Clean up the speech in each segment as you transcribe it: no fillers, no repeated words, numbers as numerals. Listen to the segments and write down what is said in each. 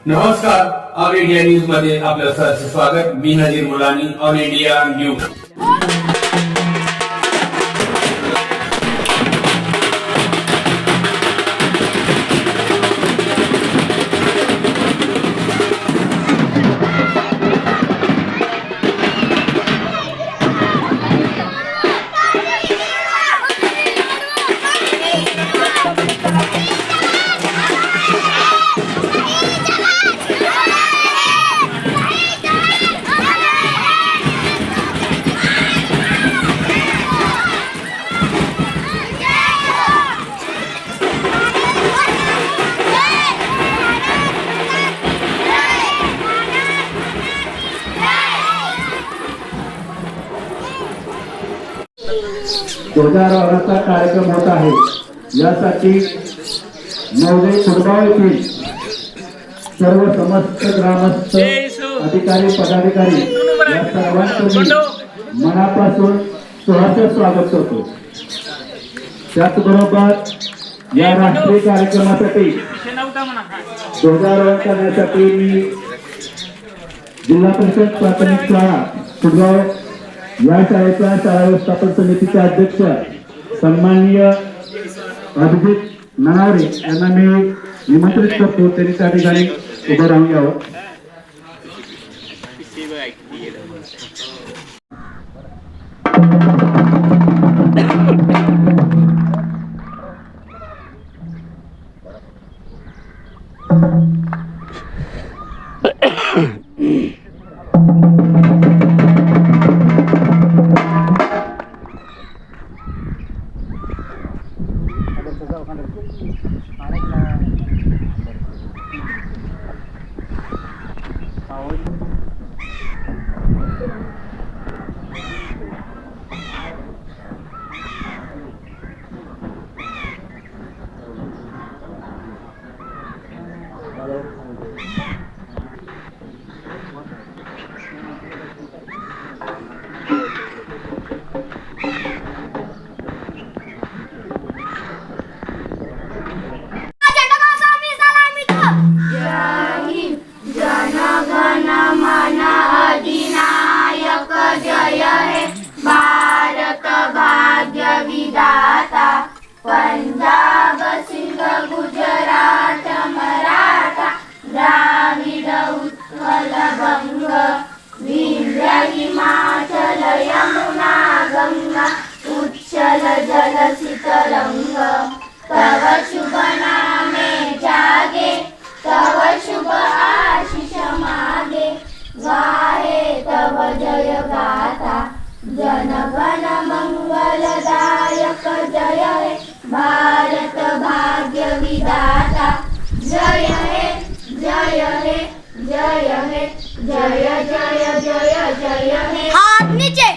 नमस्कार, all India news मध्ये आपलं सहर्ष स्वागत. मी नजीर मुलानी, ऑल इंडिया न्यूज. ध्वजारोहणाचा कार्यक्रम होत आहे. यासाठी नवदे खुडगाव येथील सर्व समस्त ग्रामस्थ अधिकारी पदाधिकारी या सर्वांचे मनापासून सहर्ष स्वागत करतो. त्याचबरोबर या राष्ट्रीय कार्यक्रमासाठी ध्वजारोहण करण्यासाठी मी जिल्हा परिषद प्राथमिक शाळा खुडगाव या शाळेच्या शाळा व्यवस्थापन समितीचे अध्यक्ष सन्माननीय अभिजित ननावरे यांना मी निमंत्रित करतो. त्यांनी त्या ठिकाणी उभं राहून घ्यावं. पंजाब सिंध गुजरात मराठा द्राविड उत्कल बंग विंध्य हिमाचल यमुना गंगा उच्चल जलसी तरंग तव शुभ नामे जागे तव शुभ आशीष मागे गाहे तव जय गाथा जन गण मंगलदायक जय हे भारत भाग्य विधाता जय हे जय हे जय हे जय जय जय जय हे. हाथ नीचे,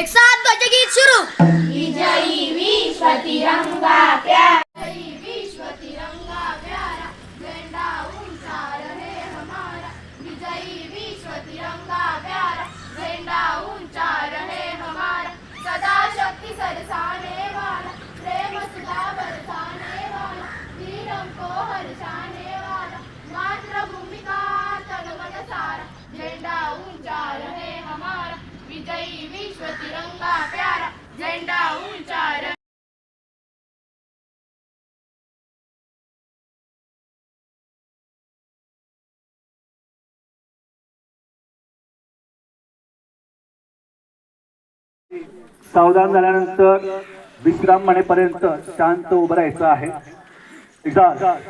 एक साथ ध्वज गीत शुरू. विजयी विश्व तिरंगा प्यारा, विश्व तिरंगा प्यारा, झंडा ऊंचा रहे हमारा. विजयी विश्व तिरंगा प्यारा, झंडा ऊंचा रहे हमारा. सदा शक्ति सरसाने वाला, प्रेम सुधा बरसाने वाला, वीरों को हर्षाने वाला, मातृभूमि का तन मन सारा. झंडा ऊंचा रहे हमारा, विजयी विश्व तिरंगा प्यारा, झंडा ऊंचा रहे. सावधान झाल्यानंतर विश्राम म्हणेपर्यंत शांत उभं राहायचं आहे. सावधान.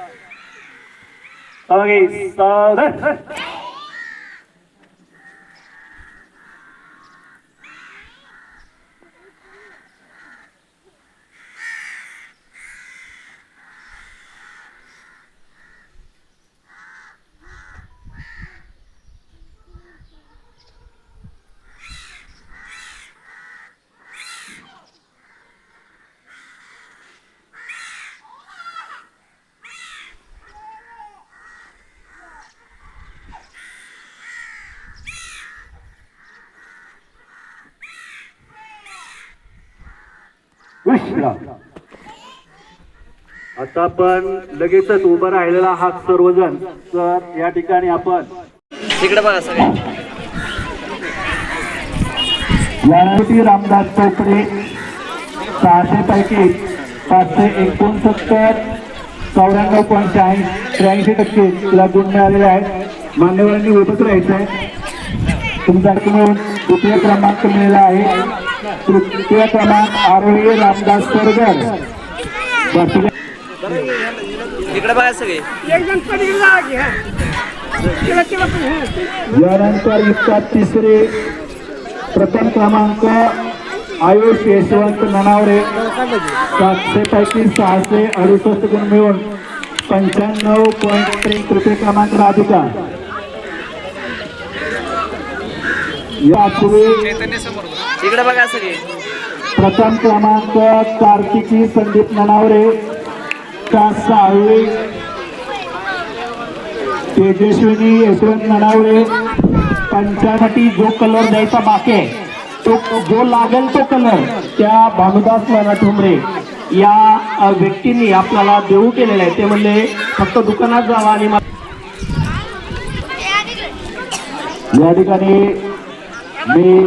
विश्राम. आता आपण लगेचच उभं राहिलेला आहात सर्वजण. तर या ठिकाणी आपण तिकडे बघा सगळे. यानंतर रामदास चौकडे 600 पैकी 569 94.83% तिला गुण मिळालेले आहेत. मान्यवरांनी उभंच राहायचं आहे. तुमच्याकडून तृतीय क्रमांक मिळाला आहे. तृतीय क्रमांक आरोही रामदास सरगर. तिकडे बघा सगळे. यानंतर इतका तिसरे प्रथम क्रमांक आयुष यशवंत ननावरे 700 पैकी 668 गुण मिळून 95.3. तृतीय क्रमांक राधिका. यापूर्वी तिकडे बघा सगळे. प्रथम क्रमांक कार्तिकी संदीप ननावरे 6वी. तेजस्विनी यशवंत ननावरे 95. जो कलर द्यायचा बाकी आहे तो जो लागेल तो कलर त्या भानुदास नाना ठोंबरे या व्यक्तींनी आपल्याला देऊ केलेला आहे. ते म्हणले फक्त दुकानात जावा आणि या ठिकाणी मी